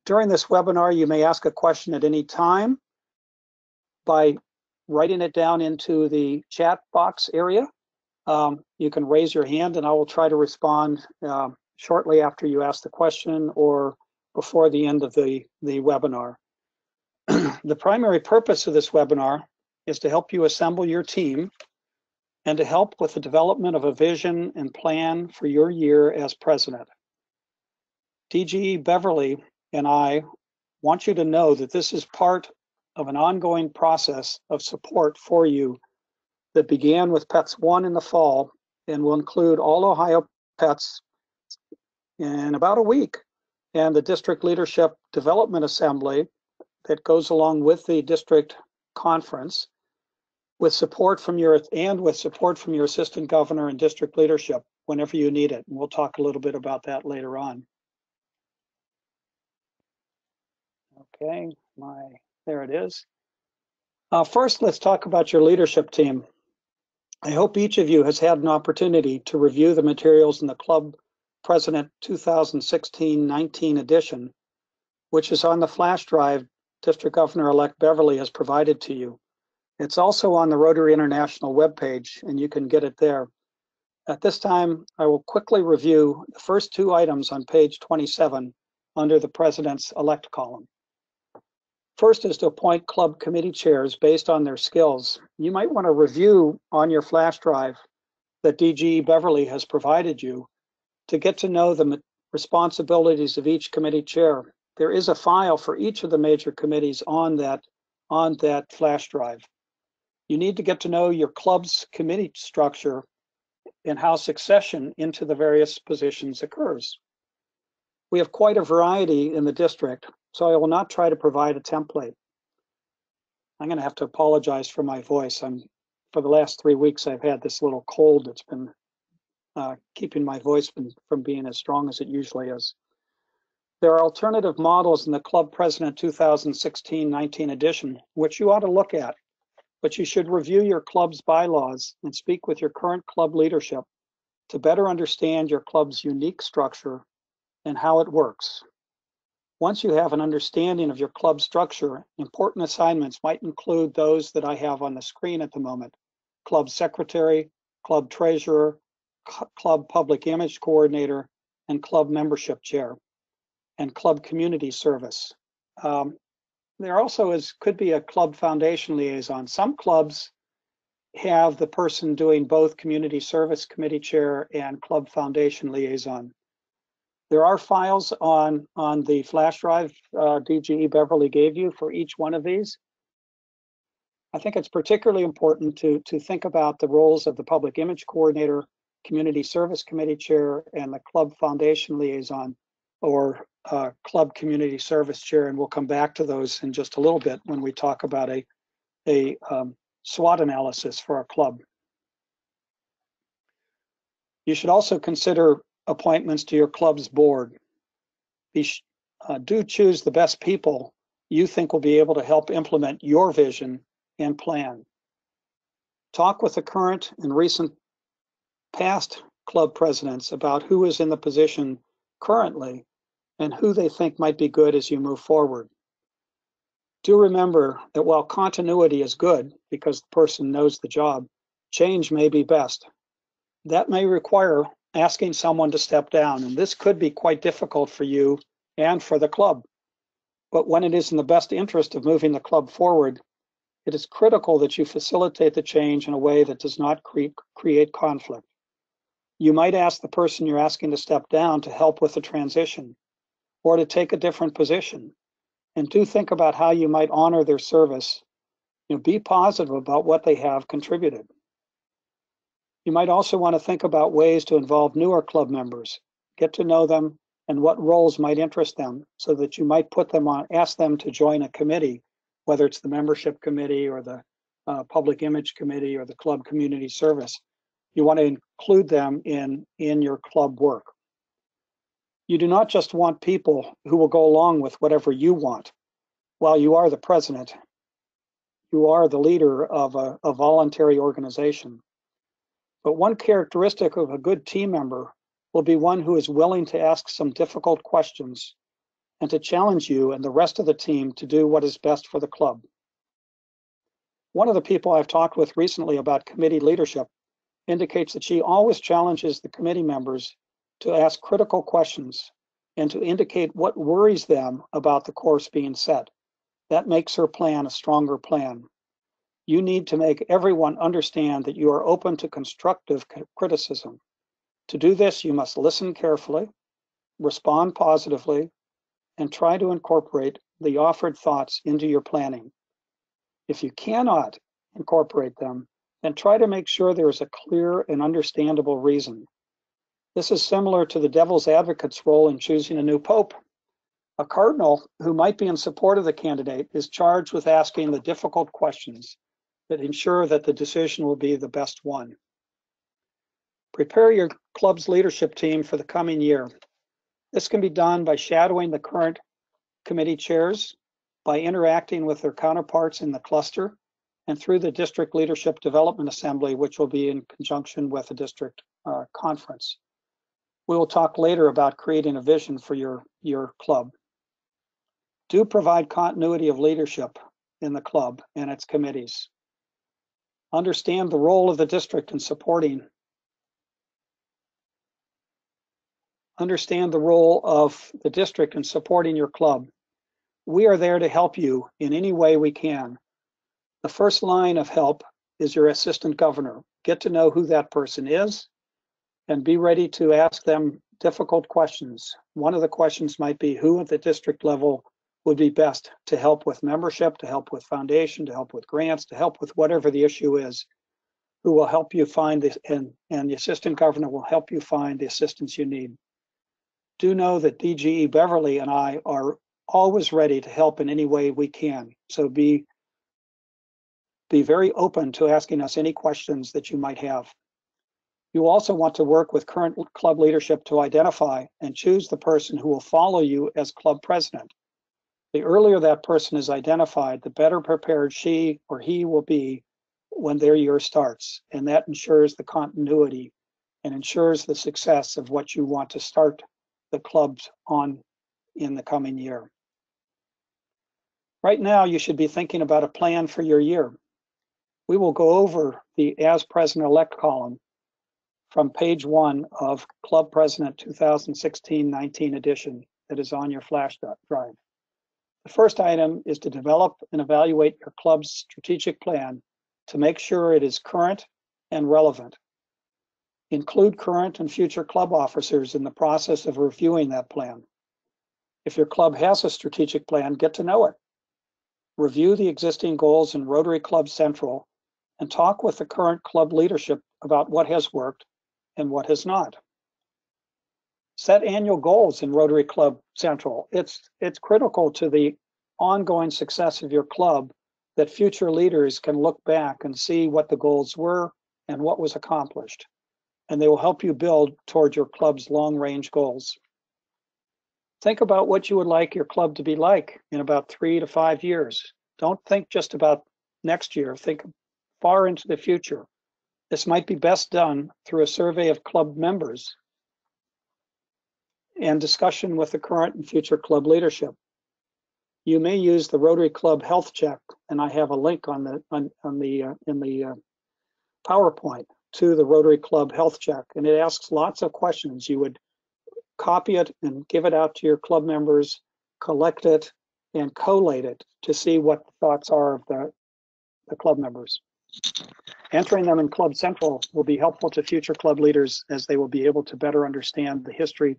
During this webinar, you may ask a question at any time by writing it down into the chat box area. You can raise your hand and I will try to respond shortly after you ask the question or before the end of the webinar. The primary purpose of this webinar is to help you assemble your team and to help with the development of a vision and plan for your year as president. DGE Beverly and I want you to know that this is part of an ongoing process of support for you that began with Pets 1 in the fall and will include all Ohio pets in about a week, and the District Leadership Development Assembly that goes along with the district conference with support from your assistant governor and district leadership whenever you need it. And we'll talk a little bit about that later on. Okay, there it is. First, let's talk about your leadership team. I hope each of you has had an opportunity to review the materials in the Club President 2016-19 edition, which is on the flash drive District Governor-elect Beverly has provided to you. It's also on the Rotary International webpage, and you can get it there. At this time, I will quickly review the first two items on page 27 under the President's Elect column. First is to appoint club committee chairs based on their skills. You might want to review on your flash drive that DGE Beverly has provided you to get to know the responsibilities of each committee chair. There is a file for each of the major committees on that flash drive. You need to get to know your club's committee structure and how succession into the various positions occurs. We have quite a variety in the district, so I will not try to provide a template. I'm going to have to apologize for my voice. For the last 3 weeks, I've had this little cold that's been keeping my voice from being as strong as it usually is. There are alternative models in the Club President 2016-19 edition, which you ought to look at, but you should review your club's bylaws and speak with your current club leadership to better understand your club's unique structure and how it works. Once you have an understanding of your club structure, important assignments might include those that I have on the screen at the moment: club secretary, club treasurer, club public image coordinator, and club membership chair, and club community service. There also could be a club foundation liaison. Some clubs have the person doing both community service committee chair and club foundation liaison. There are files on the flash drive DGE Beverly gave you for each one of these. I think it's particularly important to think about the roles of the public image coordinator, community service committee chair, and the club foundation liaison, or club community service chair, and we'll come back to those in just a little bit when we talk about a SWOT analysis for our club. You should also consider appointments to your club's board. Do choose the best people you think will be able to help implement your vision and plan. Talk with the current and recent past club presidents about who is in the position currently and who they think might be good as you move forward. Do remember that while continuity is good because the person knows the job, change may be best. That may require asking someone to step down, and this could be quite difficult for you and for the club. But when it is in the best interest of moving the club forward, it is critical that you facilitate the change in a way that does not create conflict. You might ask the person you're asking to step down to help with the transition or to take a different position. And do think about how you might honor their service. Be positive about what they have contributed. You might also want to think about ways to involve newer club members, get to know them, and what roles might interest them, so that you might ask them to join a committee, whether it's the membership committee or the public image committee or the club community service. You want to include them in your club work. You do not just want people who will go along with whatever you want. While you are the president, you are the leader of a voluntary organization. But one characteristic of a good team member will be one who is willing to ask some difficult questions and to challenge you and the rest of the team to do what is best for the club. One of the people I've talked with recently about committee leadership indicates that she always challenges the committee members to ask critical questions and to indicate what worries them about the course being set. That makes her plan a stronger plan. You need to make everyone understand that you are open to constructive criticism. To do this, you must listen carefully, respond positively, and try to incorporate the offered thoughts into your planning. If you cannot incorporate them, then try to make sure there is a clear and understandable reason. This is similar to the devil's advocate's role in choosing a new pope. A cardinal who might be in support of the candidate is charged with asking the difficult questions that ensure that the decision will be the best one. Prepare your club's leadership team for the coming year. This can be done by shadowing the current committee chairs, by interacting with their counterparts in the cluster, and through the District Leadership Development Assembly, which will be in conjunction with the district conference. We will talk later about creating a vision for your club. Do provide continuity of leadership in the club and its committees. Understand the role of the district in supporting. Understand the role of the district in supporting your club. We are there to help you in any way we can. The first line of help is your assistant governor. Get to know who that person is and be ready to ask them difficult questions. One of the questions might be who at the district level would be best to help with membership, to help with foundation, to help with grants, to help with whatever the issue is, who will help you find this, and the assistant governor will help you find the assistance you need. Do know that DGE Beverly and I are always ready to help in any way we can. So be very open to asking us any questions that you might have. You also want to work with current club leadership to identify and choose the person who will follow you as club president. The earlier that person is identified, the better prepared she or he will be when their year starts. And that ensures the continuity and ensures the success of what you want to start the clubs on in the coming year. Right now, you should be thinking about a plan for your year. We will go over the As President-elect column from page 1 of Club President 2016-19 edition that is on your flash drive. The first item is to develop and evaluate your club's strategic plan to make sure it is current and relevant. Include current and future club officers in the process of reviewing that plan. If your club has a strategic plan, get to know it. Review the existing goals in Rotary Club Central and talk with the current club leadership about what has worked and what has not. Set annual goals in Rotary Club Central. It's critical to the ongoing success of your club that future leaders can look back and see what the goals were and what was accomplished. And they will help you build toward your club's long-range goals. Think about what you would like your club to be like in about 3 to 5 years. Don't think just about next year. Think far into the future. This might be best done through a survey of club members and discussion with the current and future club leadership. You may use the Rotary Club Health Check, and I have a link in the PowerPoint to the Rotary Club Health Check, and it asks lots of questions. You would copy it and give it out to your club members, collect it, and collate it to see what the thoughts are of the club members. Entering them in Club Central will be helpful to future club leaders as they will be able to better understand the history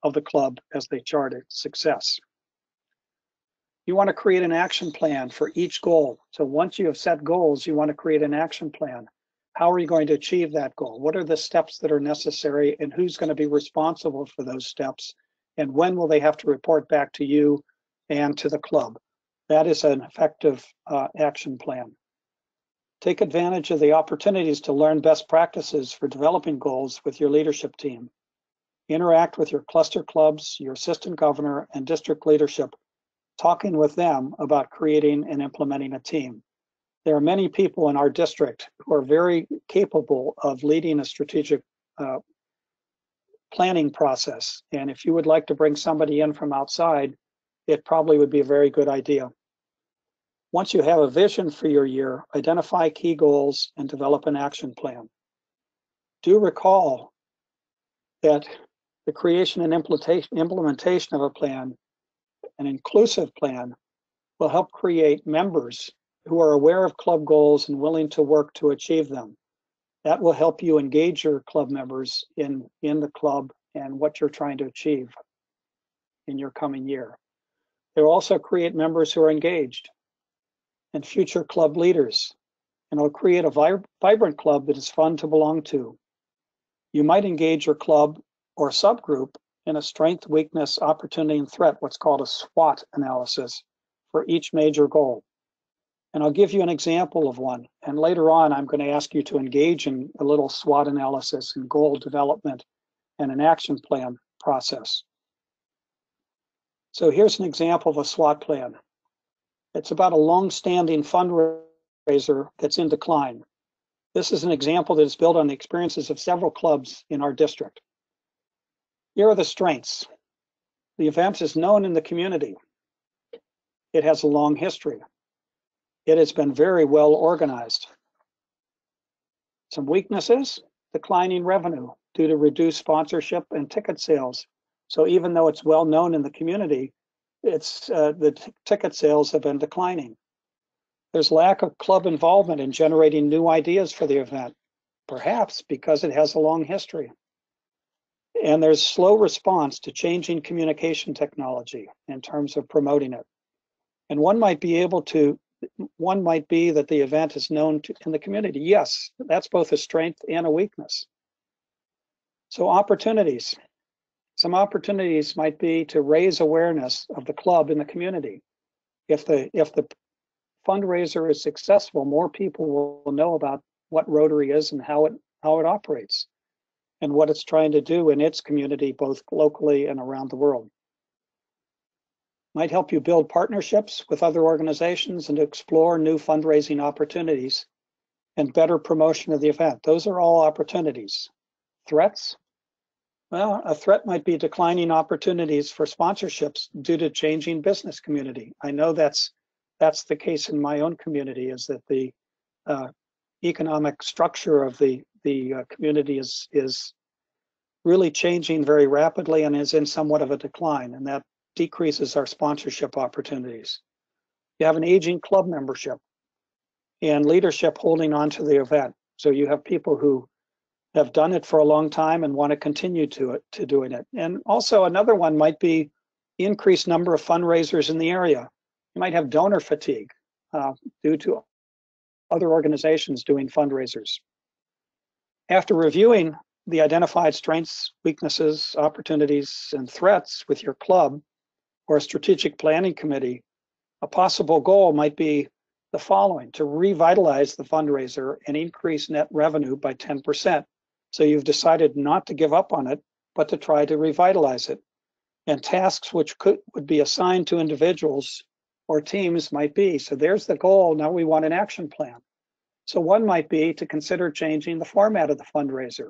of the club as they chart its success. You want to create an action plan for each goal. So once you have set goals, you want to create an action plan. How are you going to achieve that goal? What are the steps that are necessary, and who's going to be responsible for those steps? And when will they have to report back to you and to the club? That is an effective action plan. Take advantage of the opportunities to learn best practices for developing goals with your leadership team. Interact with your cluster clubs, your assistant governor, and district leadership, talking with them about creating and implementing a team. There are many people in our district who are very capable of leading a strategic planning process. And if you would like to bring somebody in from outside it probably would be a very good idea. Once you have a vision for your year, identify key goals and develop an action plan. Do recall that the creation and implementation of a plan, an inclusive plan, will help create members who are aware of club goals and willing to work to achieve them. That will help you engage your club members in the club and what you're trying to achieve in your coming year. They will also create members who are engaged and future club leaders, and it'll create a vibrant club that is fun to belong to. You might engage your club or subgroup in a strength, weakness, opportunity, and threat, what's called a SWOT analysis for each major goal. And I'll give you an example of one. And later on, I'm going to ask you to engage in a little SWOT analysis and goal development and an action plan process. So here's an example of a SWOT plan. It's about a long-standing fundraiser that's in decline. This is an example that is built on the experiences of several clubs in our district. Here are the strengths. The event is known in the community. It has a long history. It has been very well organized. Some weaknesses: declining revenue due to reduced sponsorship and ticket sales. So even though it's well known in the community, the ticket sales have been declining. There's lack of club involvement in generating new ideas for the event, perhaps because it has a long history. And there's slow response to changing communication technology in terms of promoting it. And one might be that the event is known in the community. Yes, that's both a strength and a weakness. So opportunities. Some opportunities might be to raise awareness of the club in the community. If the fundraiser is successful, more people will know about what Rotary is and how it operates and what it's trying to do in its community, both locally and around the world. Might help you build partnerships with other organizations and explore new fundraising opportunities and better promotion of the event. Those are all opportunities. Threats? Well, a threat might be declining opportunities for sponsorships due to changing business community. I know that's the case in my own community, is that the economic structure of the community is really changing very rapidly and is in somewhat of a decline, and that decreases our sponsorship opportunities. You have an aging club membership and leadership holding on to the event. So you have people who have done it for a long time and want to continue to doing it. And also another one might be increased number of fundraisers in the area. You might have donor fatigue due to other organizations doing fundraisers. After reviewing the identified strengths, weaknesses, opportunities, and threats with your club or a strategic planning committee, a possible goal might be the following: to revitalize the fundraiser and increase net revenue by 10%. So you've decided not to give up on it, but to try to revitalize it. And tasks which would be assigned to individuals or teams might be, so there's the goal, now we want an action plan. So one might be to consider changing the format of the fundraiser.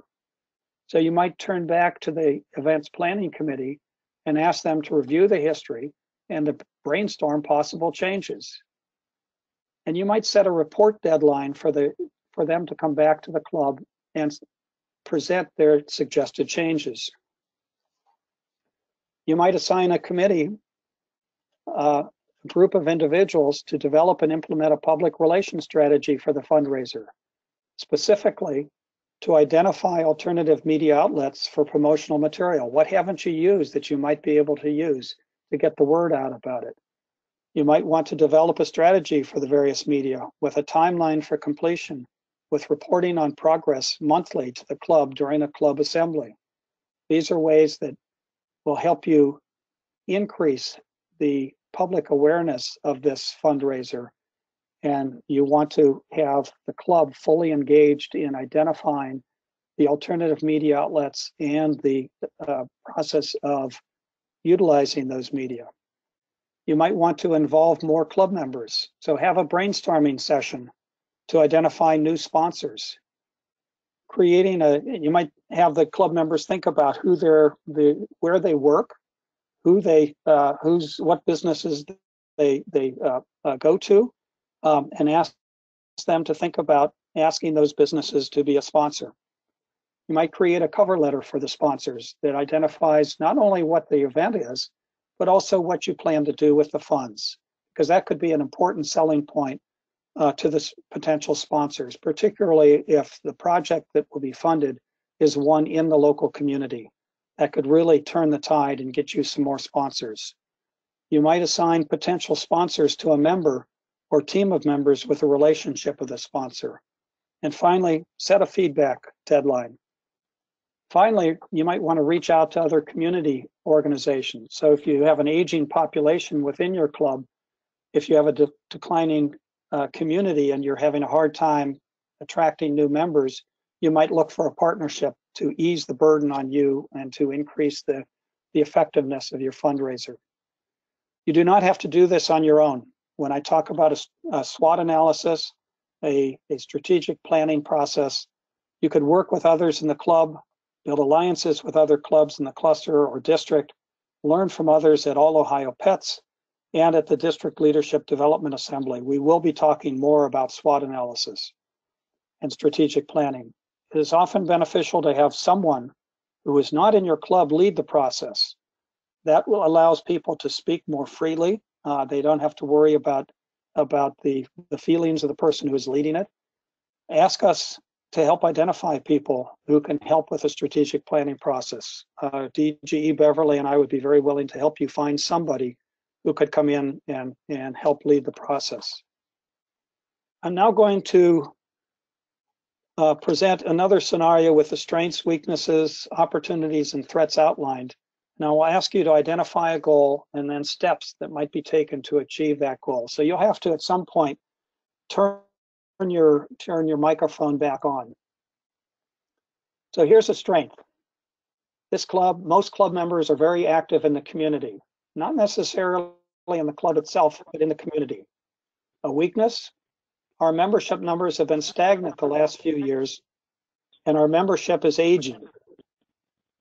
So you might turn back to the events planning committee and ask them to review the history and to brainstorm possible changes. And you might set a report deadline for them to come back to the club and present their suggested changes. You might assign a committee, a group of individuals, to develop and implement a public relations strategy for the fundraiser, specifically to identify alternative media outlets for promotional material. What haven't you used that you might be able to use to get the word out about it? You might want to develop a strategy for the various media with a timeline for completion, with reporting on progress monthly to the club during a club assembly. These are ways that will help you increase the public awareness of this fundraiser, and you want to have the club fully engaged in identifying the alternative media outlets and the process of utilizing those media. You might want to involve more club members, so have a brainstorming session to identify new sponsors. You might have the club members think about where they work, what businesses they go to, and ask them to think about asking those businesses to be a sponsor. You might create a cover letter for the sponsors that identifies not only what the event is, but also what you plan to do with the funds, because that could be an important selling point to the potential sponsors, particularly if the project that will be funded is one in the local community. That could really turn the tide and get you some more sponsors. You might assign potential sponsors to a member or team of members with a relationship with a sponsor. And finally, set a feedback deadline. Finally, you might want to reach out to other community organizations. So if you have an aging population within your club, if you have a declining community and you're having a hard time attracting new members, you might look for a partnership to ease the burden on you and to increase the effectiveness of your fundraiser. You do not have to do this on your own. When I talk about a SWOT analysis, a strategic planning process, you could work with others in the club, build alliances with other clubs in the cluster or district, learn from others at All Ohio Pets and at the District Leadership Development Assembly. We will be talking more about SWOT analysis and strategic planning. It is often beneficial to have someone who is not in your club lead the process. That will allows people to speak more freely. They don't have to worry about the feelings of the person who is leading it. Ask us to help identify people who can help with the strategic planning process. DGE Beverly and I would be very willing to help you find somebody who could come in and help lead the process. I'm now going to present another scenario with the strengths, weaknesses, opportunities, and threats outlined. Now I'll ask you to identify a goal and then steps that might be taken to achieve that goal. So you'll have to at some point turn your microphone back on. So here's a strength. This club, most club members are very active in the community, not necessarily in the club itself, but in the community. A weakness, our membership numbers have been stagnant the last few years, and our membership is aging.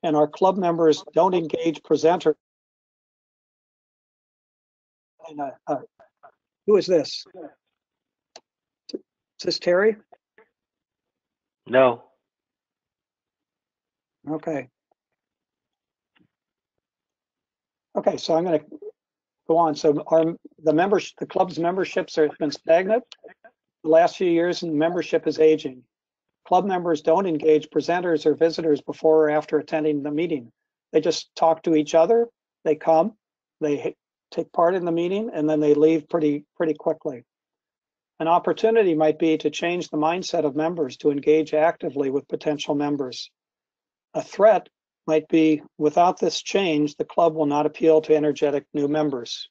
And our club members don't engage presenters. Who is this? Is this Terry? No. Okay. Okay, so I'm going to go on. So the club's memberships have been stagnant the last few years, and membership is aging. Club members don't engage presenters or visitors before or after attending the meeting. They just talk to each other. They come, they take part in the meeting, and then they leave pretty quickly. An opportunity might be to change the mindset of members to engage actively with potential members. A threat might be, without this change, the club will not appeal to energetic new members.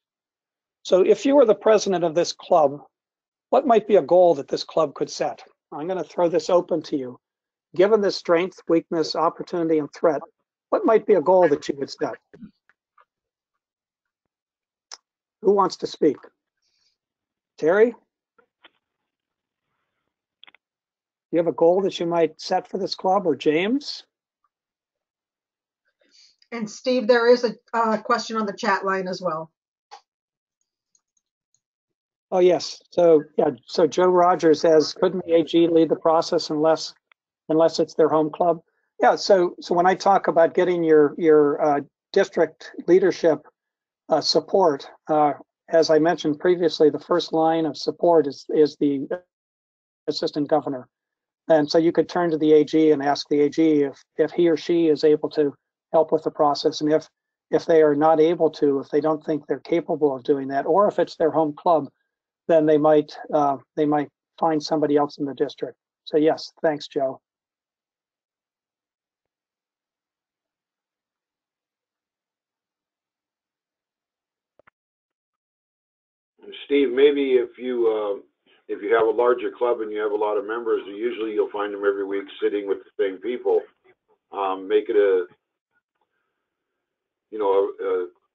So if you were the president of this club, what might be a goal that this club could set? I'm going to throw this open to you. Given this strength, weakness, opportunity, and threat, what might be a goal that you would set? Who wants to speak? Terry? You have a goal that you might set for this club, or James? And Steve, there is a question on the chat line as well. Oh, yes. So yeah. So Joe Rogers says, couldn't the AG lead the process unless it's their home club? Yeah. So when I talk about getting your district leadership support, as I mentioned previously, the first line of support is the assistant governor, and so you could turn to the AG and ask the AG if he or she is able to help with the process, and if they are not able to, if they don't think they're capable of doing that, or if it's their home club, then they might find somebody else in the district. So yes, thanks, Joe. Steve, maybe if you have a larger club and you have a lot of members, usually you'll find them every week sitting with the same people. Make it a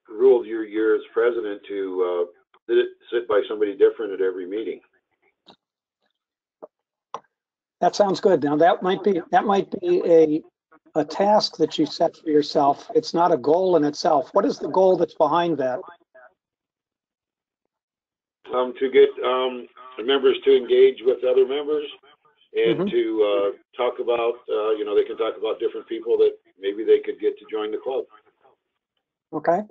rule your year as president to sit by somebody different at every meeting. That sounds good. Now that might be a task that you set for yourself. It's not a goal in itself. What is the goal that's behind that? To get members to engage with other members and to talk about, they can talk about different people that maybe they could get to join the club. Okay.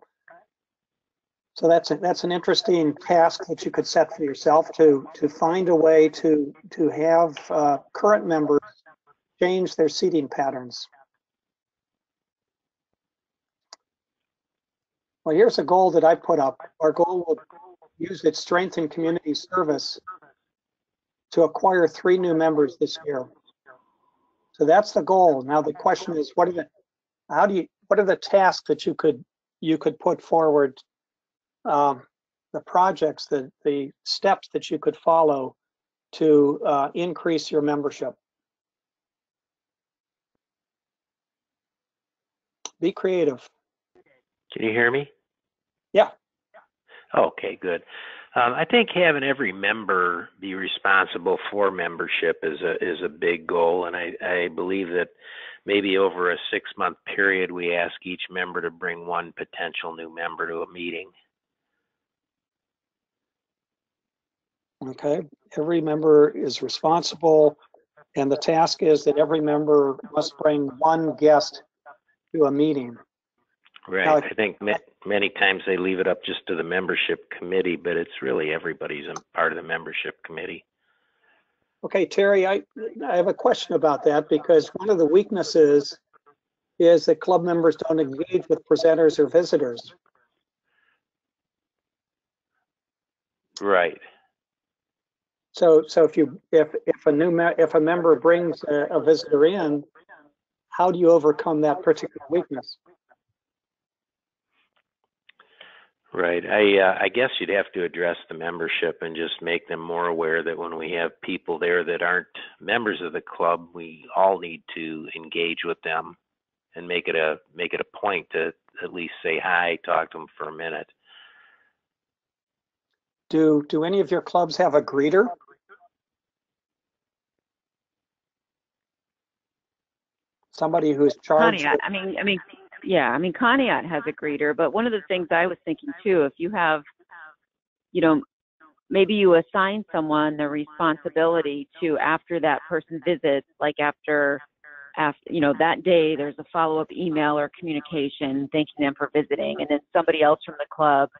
So that's an interesting task that you could set for yourself to find a way to have current members change their seating patterns. Well, here's a goal that I put up. Our goal will use its strength in community service to acquire 3 new members this year. So that's the goal. Now the question is, what are the tasks that you could put forward, the projects, the steps that you could follow to increase your membership? Be creative. Can you hear me? Yeah. Okay, good. I think having every member be responsible for membership is a big goal, and I believe that maybe over a 6-month period, we ask each member to bring 1 potential new member to a meeting. Okay. Every member is responsible, and the task is that every member must bring 1 guest to a meeting. Right. Now, I think many times they leave it up just to the membership committee, but it's really everybody's a part of the membership committee. Okay, Terry, I have a question about that, because one of the weaknesses is that club members don't engage with presenters or visitors. Right. So if a member brings a visitor in, how do you overcome that particular weakness? Right. I guess you'd have to address the membership and just make them more aware that when we have people there that aren't members of the club, we all need to engage with them and make it a point to at least say hi, talk to them for a minute. Do any of your clubs have a greeter? Somebody who's charged? Conneaut, Conneaut has a greeter, but one of the things I was thinking too, if you have, maybe you assign someone the responsibility to, after that person visits, like after that day, there's a follow-up email or communication thanking them for visiting, and then somebody else from the club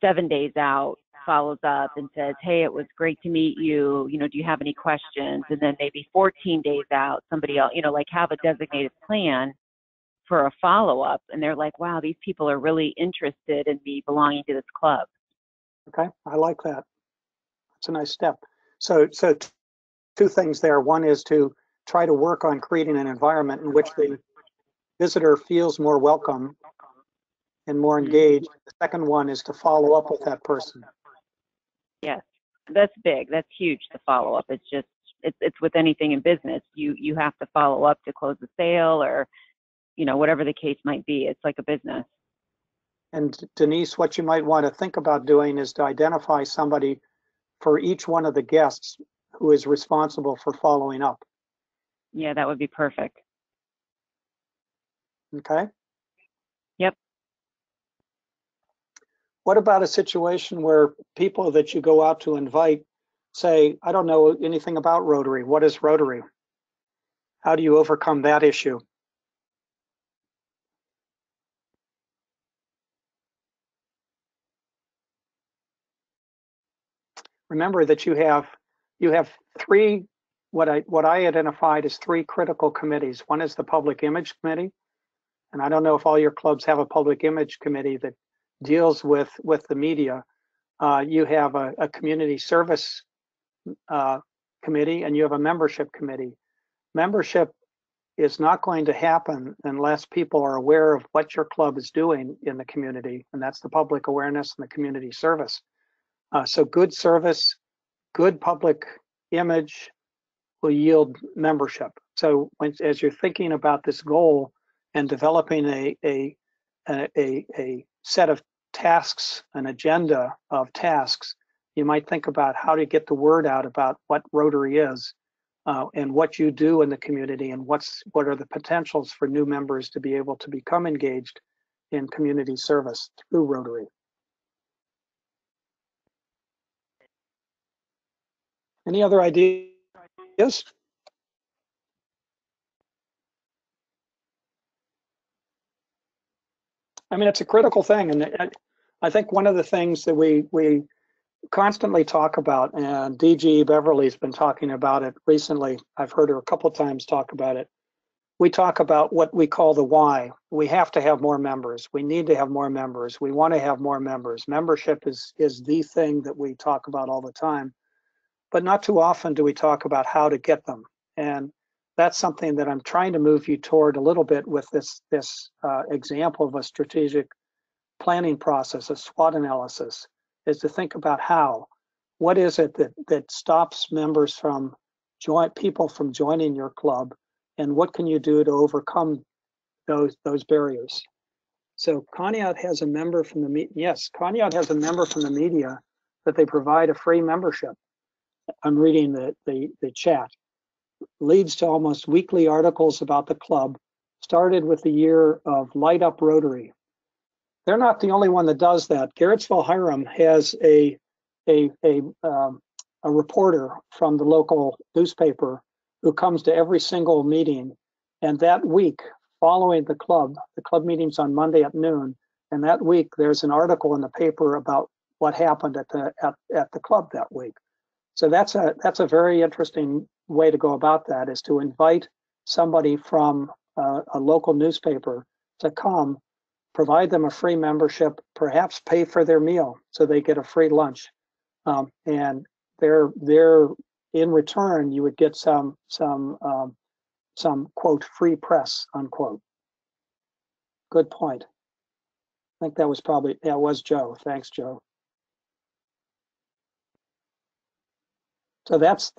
7 days out follows up and says, hey, it was great to meet you, do you have any questions? And then maybe 14 days out, somebody else, have a designated plan for a follow-up, and they're like, wow, these people are really interested in me belonging to this club. Okay, I like that. It's a nice step. So 2 things there. One is to try to work on creating an environment in which the visitor feels more welcome and more engaged. The second one is to follow up with that person. Yes, that's big. That's huge, the follow-up. It's just, it's with anything in business. You have to follow up to close the sale, or, whatever the case might be. It's like a business. And Denise, what you might want to think about doing is to identify somebody for each one of the guests who is responsible for following up. Yeah, that would be perfect. Okay. Yep. What about a situation where people that you go out to invite say, I don't know anything about Rotary. What is Rotary? How do you overcome that issue? Remember that you have 3, what I identified as 3 critical committees. One is the Public Image Committee, and I don't know if all your clubs have a Public Image Committee that deals with the media. You have a Community Service Committee, and you have a Membership Committee. Membership is not going to happen unless people are aware of what your club is doing in the community, and that's the public awareness and the community service. So good service, good public image will yield membership. So as you're thinking about this goal and developing a set of tasks, an agenda of tasks, you might think about how to get the word out about what Rotary is and what you do in the community, and what are the potentials for new members to be able to become engaged in community service through Rotary. Any other ideas? I mean, it's a critical thing, and I think one of the things that we constantly talk about, and DG Beverly's been talking about it recently. I've heard her a couple times talk about it. We talk about what we call the why. We have to have more members. We need to have more members. We want to have more members. Membership is the thing that we talk about all the time, but not too often do we talk about how to get them. And that's something that I'm trying to move you toward a little bit with this example of a strategic planning process, a SWOT analysis, is to think about how. What is it that stops members from people from joining your club, and what can you do to overcome those barriers? So Conneaut has a member from the Conneaut has a member from the media that they provide a free membership. I'm reading the chat. Leads to almost weekly articles about the club. Started with the year of Light Up Rotary. They're not the only one that does that. Garrettsville Hiram has a reporter from the local newspaper who comes to every single meeting. And that week, following the club meeting's on Monday at noon. And that week, there's an article in the paper about what happened at the club that week. So that's a very interesting way to go about that, is to invite somebody from a local newspaper to come, provide them a free membership, perhaps pay for their meal so they get a free lunch, and they're in return you would get some quote free press unquote. Good point. I think that was Joe. Thanks, Joe. So that's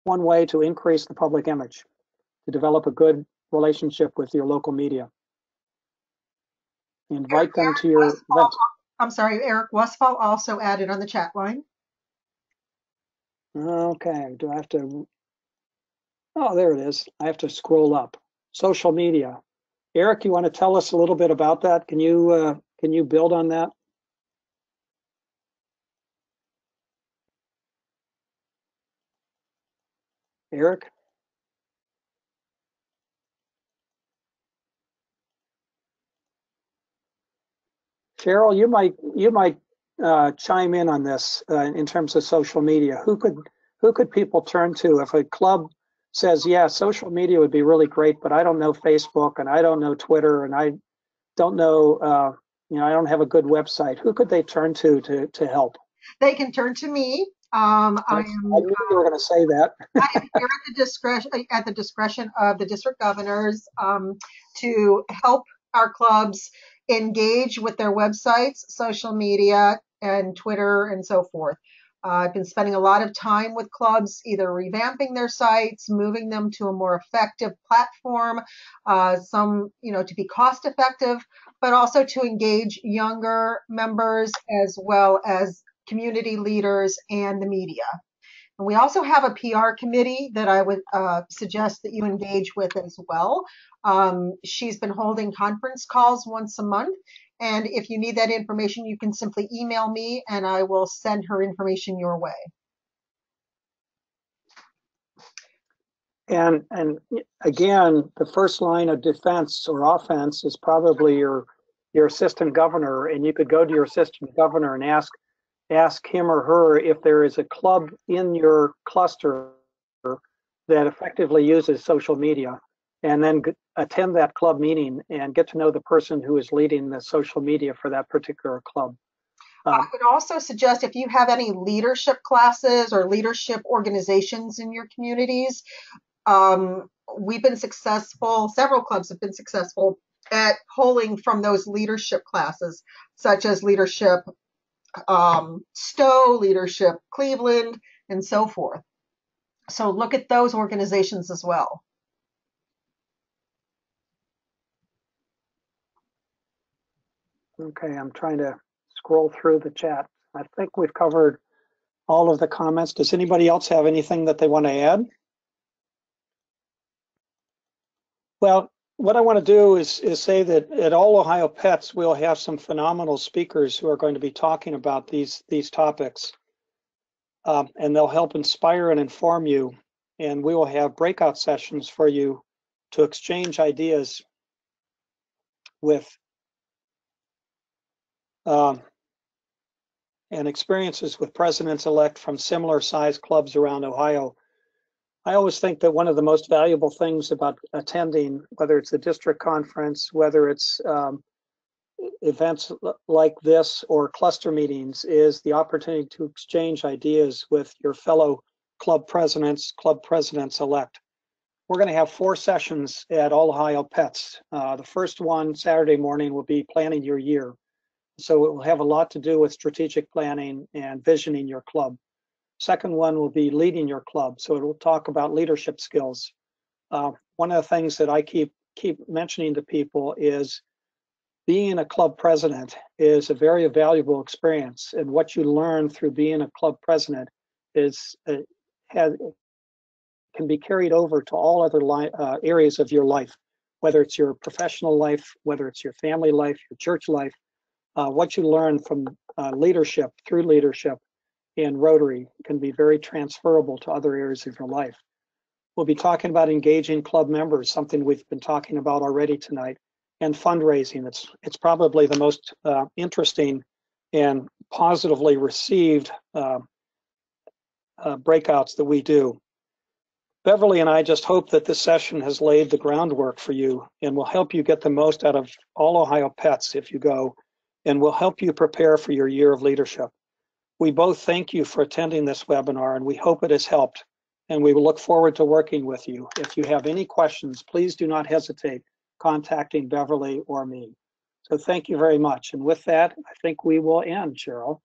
one way to increase the public image, to develop a good relationship with your local media. Invite them to your event. I'm sorry, Eric Westphal also added on the chat line. Okay, do I have to? Oh, there it is. I have to scroll up. Social media. Eric, you want to tell us a little bit about that? Can you build on that? Eric? Cheryl, you might chime in on this in terms of social media. Who could people turn to if a club says, yeah, social media would be really great, but I don't know Facebook and I don't know Twitter and I don't know, I don't have a good website. Who could they turn to help? They can turn to me. I knew you were going to say that. I am here at the discretion of the district governors to help our clubs engage with their websites, social media, and Twitter, and so forth. I've been spending a lot of time with clubs, either revamping their sites, moving them to a more effective platform, to be cost effective, but also to engage younger members as well as community leaders and the media. And we also have a PR committee that I would suggest that you engage with as well. She's been holding conference calls once a month. And if you need that information, you can simply email me and I will send her information your way. And again, the first line of defense or offense is probably your assistant governor, and you could go to your assistant governor and ask him or her if there is a club in your cluster that effectively uses social media, and then attend that club meeting and get to know the person who is leading the social media for that particular club. I would also suggest, if you have any leadership classes or leadership organizations in your communities, we've been successful, several clubs have been successful at pulling from those leadership classes, such as leadership Stowe, leadership Cleveland, and so forth. So look at those organizations as well. Okay, I'm trying to scroll through the chat. I think we've covered all of the comments. Does anybody else have anything that they want to add? Well, what I want to do is say that at All Ohio Pets, we'll have some phenomenal speakers who are going to be talking about these topics, and they'll help inspire and inform you. And we will have breakout sessions for you to exchange ideas with and experiences with presidents-elect from similar sized clubs around Ohio. I always think that one of the most valuable things about attending, whether it's a district conference, whether it's events like this or cluster meetings, is the opportunity to exchange ideas with your fellow club presidents-elect. We're going to have 4 sessions at All Ohio Pets. The first one, Saturday morning, will be planning your year. So it will have a lot to do with strategic planning and visioning your club. Second one will be leading your club. So it will talk about leadership skills. One of the things that I keep mentioning to people is being a club president is a very valuable experience. And what you learn through being a club president is can be carried over to all other areas of your life, whether it's your professional life, whether it's your family life, your church life. What you learn from leadership through leadership in Rotary can be very transferable to other areas of your life. We'll be talking about engaging club members, something we've been talking about already tonight, and fundraising. It's probably the most interesting and positively received breakouts that we do. Beverly and I just hope that this session has laid the groundwork for you and will help you get the most out of All Ohio Pets if you go, and will help you prepare for your year of leadership. We both thank you for attending this webinar, and we hope it has helped, and we will look forward to working with you. If you have any questions, please do not hesitate contacting Beverly or me. So thank you very much. And with that, I think we will end, Cheryl.